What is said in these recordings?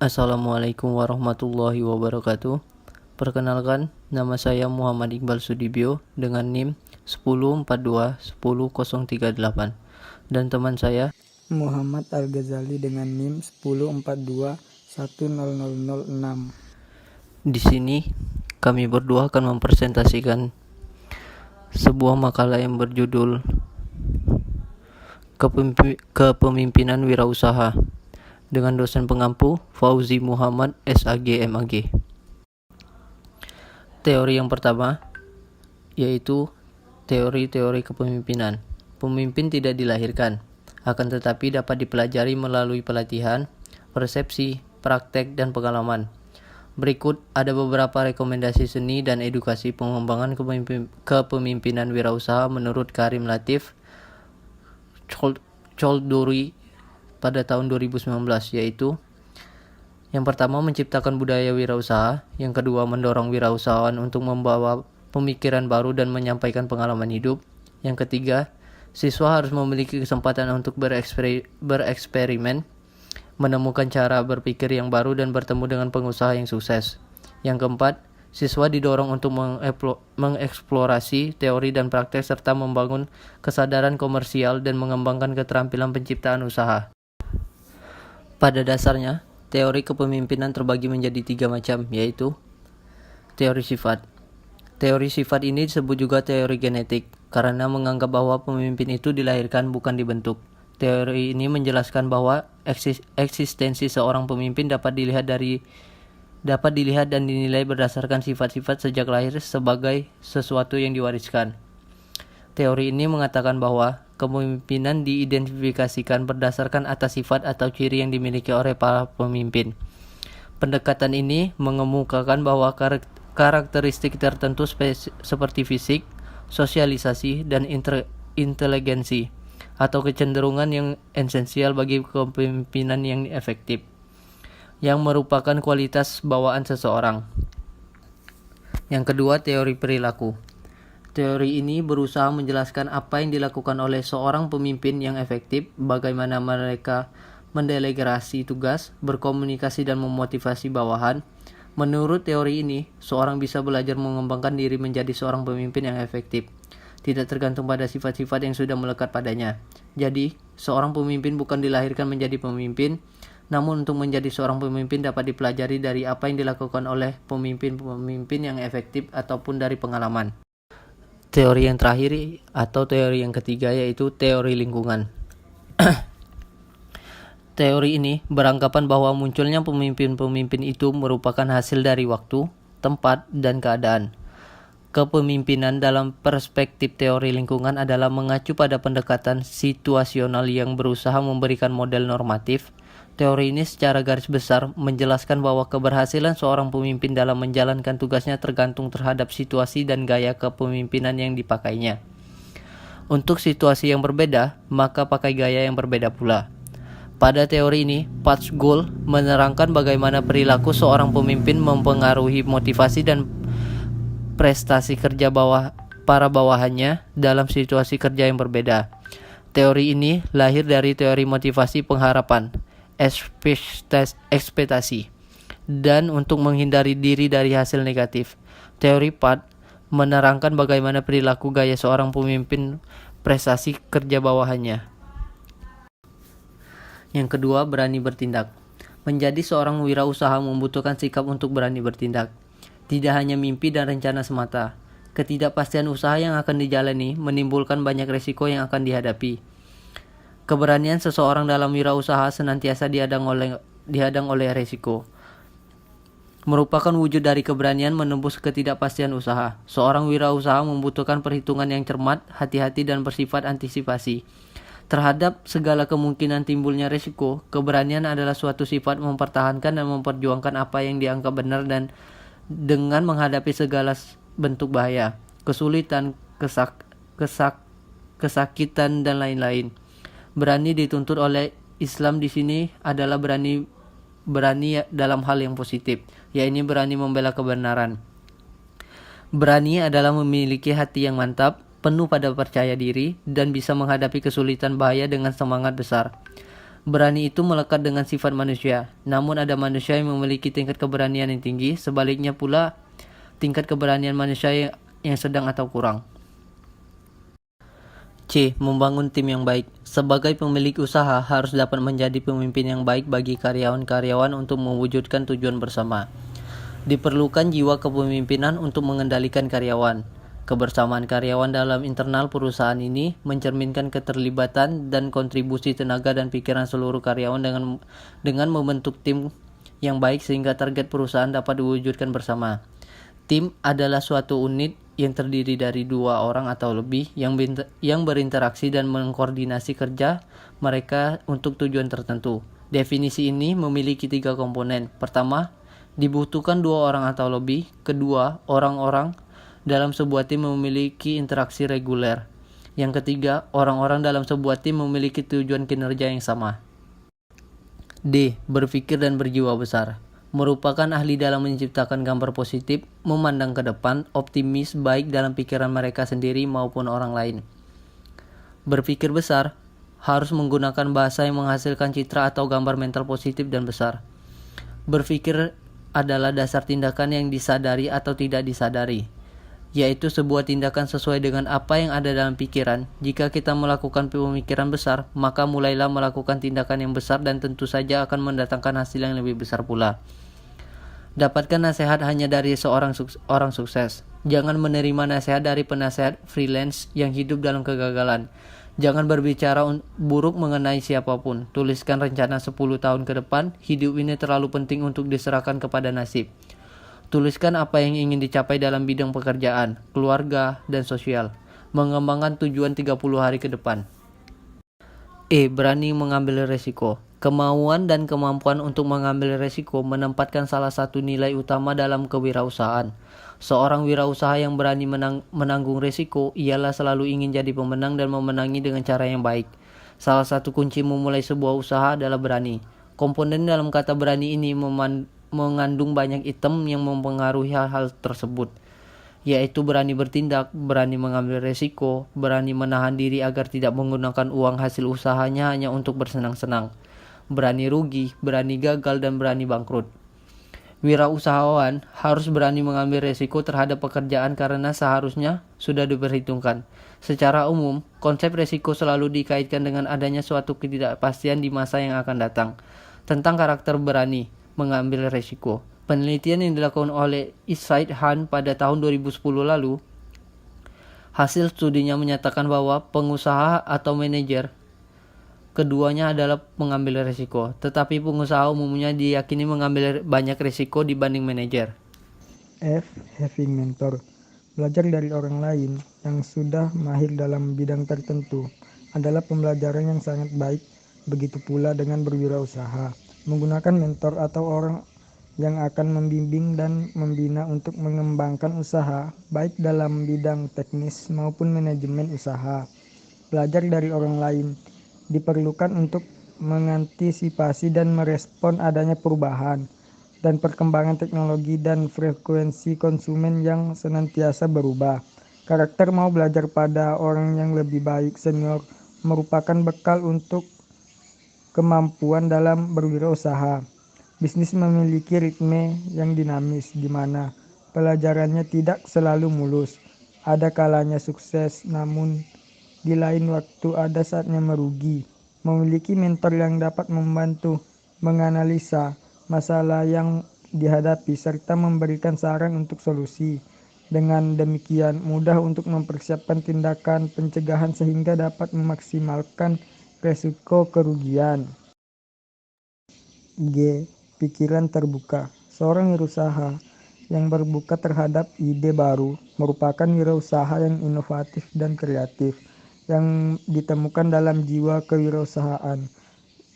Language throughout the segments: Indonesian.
Assalamualaikum warahmatullahi wabarakatuh. Perkenalkan, nama saya Muhammad Iqbal Sudibyo dengan NIM 10421038 dan teman saya Muhammad Al-Ghazali dengan NIM 1042100006. Di sini kami berdua akan mempresentasikan sebuah makalah yang berjudul Kepemimpinan Wirausaha dengan dosen pengampu Fauzi Muhammad SAG MAG. Teori yang pertama yaitu teori-teori kepemimpinan. Pemimpin tidak dilahirkan, akan tetapi dapat dipelajari melalui pelatihan, persepsi, praktek, dan pengalaman. Berikut ada beberapa rekomendasi seni dan edukasi pengembangan kepemimpinan wirausaha menurut Karim Latif Choldhury pada tahun 2019, yaitu yang pertama, menciptakan budaya wirausaha. Yang kedua, mendorong wirausahawan untuk membawa pemikiran baru dan menyampaikan pengalaman hidup. Yang ketiga, siswa harus memiliki kesempatan untuk bereksperimen, menemukan cara berpikir yang baru dan bertemu dengan pengusaha yang sukses. Yang keempat, siswa didorong untuk mengeksplorasi teori dan praktek serta membangun kesadaran komersial dan mengembangkan keterampilan penciptaan usaha. Pada dasarnya, teori kepemimpinan terbagi menjadi 3 macam, yaitu teori sifat. Teori sifat ini disebut juga teori genetik, karena menganggap bahwa pemimpin itu dilahirkan bukan dibentuk. Teori ini menjelaskan bahwa eksistensi seorang pemimpin dapat dilihat dan dinilai berdasarkan sifat-sifat sejak lahir sebagai sesuatu yang diwariskan. Teori ini mengatakan bahwa kepemimpinan diidentifikasikan berdasarkan atas sifat atau ciri yang dimiliki oleh para pemimpin. Pendekatan ini mengemukakan bahwa karakteristik tertentu seperti fisik, sosialisasi, dan inteligensi atau kecenderungan yang esensial bagi kepemimpinan yang efektif, yang merupakan kualitas bawaan seseorang. Yang kedua, teori perilaku. Teori ini berusaha menjelaskan apa yang dilakukan oleh seorang pemimpin yang efektif, bagaimana mereka mendelegasi tugas, berkomunikasi dan memotivasi bawahan. Menurut teori ini, seorang bisa belajar mengembangkan diri menjadi seorang pemimpin yang efektif, tidak tergantung pada sifat-sifat yang sudah melekat padanya. Jadi, seorang pemimpin bukan dilahirkan menjadi pemimpin, namun untuk menjadi seorang pemimpin dapat dipelajari dari apa yang dilakukan oleh pemimpin-pemimpin yang efektif ataupun dari pengalaman. Teori yang terakhir atau teori yang ketiga yaitu teori lingkungan. Teori ini beranggapan bahwa munculnya pemimpin-pemimpin itu merupakan hasil dari waktu, tempat, dan keadaan. Kepemimpinan dalam perspektif teori lingkungan adalah mengacu pada pendekatan situasional yang berusaha memberikan model normatif. Teori ini secara garis besar menjelaskan bahwa keberhasilan seorang pemimpin dalam menjalankan tugasnya tergantung terhadap situasi dan gaya kepemimpinan yang dipakainya. Untuk situasi yang berbeda, maka pakai gaya yang berbeda pula. Pada teori ini, Patchgold menerangkan bagaimana perilaku seorang pemimpin mempengaruhi motivasi dan prestasi kerja para bawahannya dalam situasi kerja yang berbeda. Teori ini lahir dari teori motivasi pengharapan, ekspektasi, dan untuk menghindari diri dari hasil negatif. Teori PAT menerangkan bagaimana perilaku gaya seorang pemimpin prestasi kerja bawahannya. Yang kedua, berani bertindak. Menjadi seorang wirausaha membutuhkan sikap untuk berani bertindak. Tidak hanya mimpi dan rencana semata. Ketidakpastian usaha yang akan dijalani menimbulkan banyak risiko yang akan dihadapi. Keberanian seseorang dalam wirausaha senantiasa dihadang oleh risiko. Merupakan wujud dari keberanian menembus ketidakpastian usaha. Seorang wirausaha membutuhkan perhitungan yang cermat, hati-hati, dan bersifat antisipasi. Terhadap segala kemungkinan timbulnya risiko, keberanian adalah suatu sifat mempertahankan dan memperjuangkan apa yang dianggap benar dan dengan menghadapi segala bentuk bahaya, kesulitan, kesakitan, dan lain-lain. Berani dituntut oleh Islam di sini adalah berani dalam hal yang positif, yaitu berani membela kebenaran. Berani adalah memiliki hati yang mantap, penuh pada percaya diri, dan bisa menghadapi kesulitan bahaya dengan semangat besar. Berani itu melekat dengan sifat manusia, namun ada manusia yang memiliki tingkat keberanian yang tinggi, sebaliknya pula tingkat keberanian manusia yang sedang atau kurang. C. Membangun tim yang baik. Sebagai pemilik usaha harus dapat menjadi pemimpin yang baik bagi karyawan-karyawan untuk mewujudkan tujuan bersama. Diperlukan jiwa kepemimpinan untuk mengendalikan karyawan. Kebersamaan karyawan dalam internal perusahaan ini mencerminkan keterlibatan dan kontribusi tenaga dan pikiran seluruh karyawan dengan membentuk tim yang baik sehingga target perusahaan dapat diwujudkan bersama. Tim adalah suatu unit yang terdiri dari 2 orang atau lebih yang berinteraksi dan mengkoordinasi kerja mereka untuk tujuan tertentu. Definisi ini memiliki 3 komponen. Pertama, dibutuhkan 2 orang atau lebih. Kedua, orang-orang dalam sebuah tim memiliki interaksi reguler. Yang ketiga, orang-orang dalam sebuah tim memiliki tujuan kinerja yang sama. D. Berpikir dan berjiwa besar. Merupakan ahli dalam menciptakan gambar positif, memandang ke depan, optimis baik dalam pikiran mereka sendiri maupun orang lain. Berpikir besar harus menggunakan bahasa yang menghasilkan citra atau gambar mental positif dan besar. Berpikir adalah dasar tindakan yang disadari atau tidak disadari, yaitu sebuah tindakan sesuai dengan apa yang ada dalam pikiran. Jika kita melakukan pemikiran besar, maka mulailah melakukan tindakan yang besar dan tentu saja akan mendatangkan hasil yang lebih besar pula. Dapatkan nasihat hanya dari orang sukses. Jangan menerima nasihat dari penasehat freelance yang hidup dalam kegagalan. Jangan berbicara buruk mengenai siapapun. Tuliskan rencana 10 tahun ke depan. Hidup ini terlalu penting untuk diserahkan kepada nasib. Tuliskan apa yang ingin dicapai dalam bidang pekerjaan, keluarga, dan sosial. Mengembangkan tujuan 30 hari ke depan. E. Berani mengambil resiko. Kemauan dan kemampuan untuk mengambil resiko menempatkan salah satu nilai utama dalam kewirausahaan. Seorang wirausaha yang berani menanggung resiko ialah selalu ingin jadi pemenang dan memenangi dengan cara yang baik. Salah satu kunci memulai sebuah usaha adalah berani. Komponen dalam kata berani ini mengandung banyak item yang mempengaruhi hal tersebut, yaitu berani bertindak, berani mengambil resiko, berani menahan diri agar tidak menggunakan uang hasil usahanya hanya untuk bersenang-senang, berani rugi, berani gagal, dan berani bangkrut. Wirausahawan harus berani mengambil resiko terhadap pekerjaan karena seharusnya sudah diperhitungkan. Secara umum, konsep resiko selalu dikaitkan dengan adanya suatu ketidakpastian di masa yang akan datang. Tentang karakter berani mengambil resiko, penelitian yang dilakukan oleh Isai Han pada tahun 2010 lalu, hasil studinya menyatakan bahwa pengusaha atau manajer keduanya adalah mengambil risiko, tetapi pengusaha umumnya diyakini mengambil banyak risiko dibanding manajer. F. Having mentor. Belajar dari orang lain yang sudah mahir dalam bidang tertentu adalah pembelajaran yang sangat baik. Begitu pula dengan berwirausaha. Menggunakan mentor atau orang yang akan membimbing dan membina untuk mengembangkan usaha, baik dalam bidang teknis maupun manajemen usaha. Belajar dari orang lain diperlukan untuk mengantisipasi dan merespon adanya perubahan dan perkembangan teknologi dan frekuensi konsumen yang senantiasa berubah. Karakter mau belajar pada orang yang lebih baik senior merupakan bekal untuk kemampuan dalam berwirausaha. Bisnis memiliki ritme yang dinamis di mana pelajarannya tidak selalu mulus. Ada kalanya sukses, namun di lain waktu ada saatnya merugi. Memiliki mentor yang dapat membantu menganalisa masalah yang dihadapi serta memberikan saran untuk solusi. Dengan demikian mudah untuk mempersiapkan tindakan pencegahan sehingga dapat memaksimalkan resiko kerugian. G. Pikiran terbuka. Seorang wirausaha yang berbuka terhadap ide baru merupakan wirausaha yang inovatif dan kreatif, yang ditemukan dalam jiwa kewirausahaan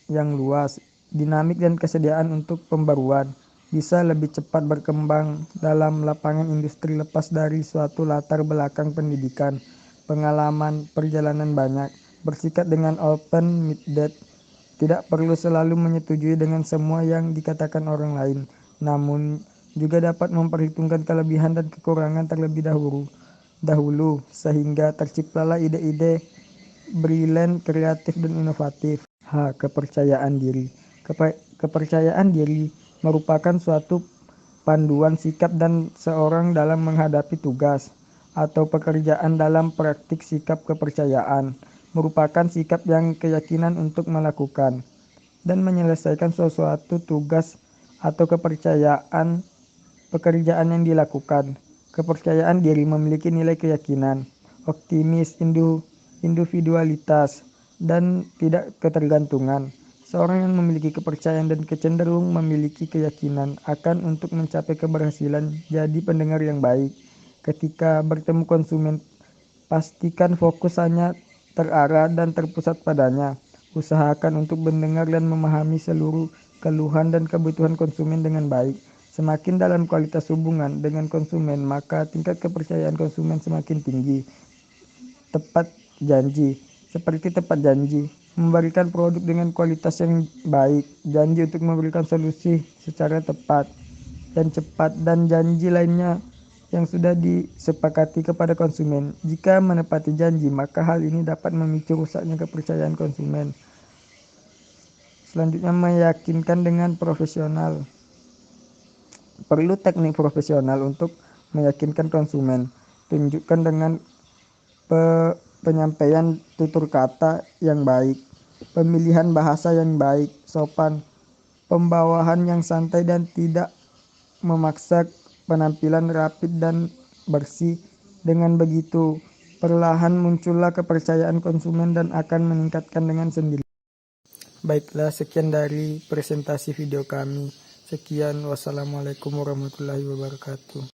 yang luas, dinamik dan kesediaan untuk pembaruan, bisa lebih cepat berkembang dalam lapangan industri lepas dari suatu latar belakang pendidikan, pengalaman, perjalanan banyak, bersikap dengan open-minded, tidak perlu selalu menyetujui dengan semua yang dikatakan orang lain, namun juga dapat memperhitungkan kelebihan dan kekurangan terlebih dahulu sehingga terciptalah ide-ide brilian, kreatif, dan inovatif. Kepercayaan diri. Kepercayaan diri merupakan suatu panduan sikap dan seorang dalam menghadapi tugas atau pekerjaan. Dalam praktik, sikap kepercayaan merupakan sikap yang keyakinan untuk melakukan dan menyelesaikan sesuatu tugas atau pekerjaan yang dilakukan. Kepercayaan diri memiliki nilai keyakinan, optimis, individualitas, dan tidak ketergantungan. Seorang yang memiliki kepercayaan dan kecenderung memiliki keyakinan akan untuk mencapai keberhasilan jadi pendengar yang baik. Ketika bertemu konsumen, pastikan fokus hanya terarah dan terpusat padanya. Usahakan untuk mendengar dan memahami seluruh keluhan dan kebutuhan konsumen dengan baik. Semakin dalam kualitas hubungan dengan konsumen, maka tingkat kepercayaan konsumen semakin tinggi. Tepat janji. Seperti tepat janji, memberikan produk dengan kualitas yang baik, janji untuk memberikan solusi secara tepat dan cepat, dan janji lainnya yang sudah disepakati kepada konsumen. Jika menepati janji, maka hal ini dapat memicu rusaknya kepercayaan konsumen. Selanjutnya, meyakinkan dengan profesional. Perlu teknik profesional untuk meyakinkan konsumen. Tunjukkan dengan penyampaian tutur kata yang baik, pemilihan bahasa yang baik, sopan, pembawaan yang santai dan tidak memaksa, penampilan rapi dan bersih. Dengan begitu, perlahan muncullah kepercayaan konsumen dan akan meningkatkan dengan sendiri. Baiklah, sekian dari presentasi video kami. Sekian, wassalamualaikum warahmatullahi wabarakatuh.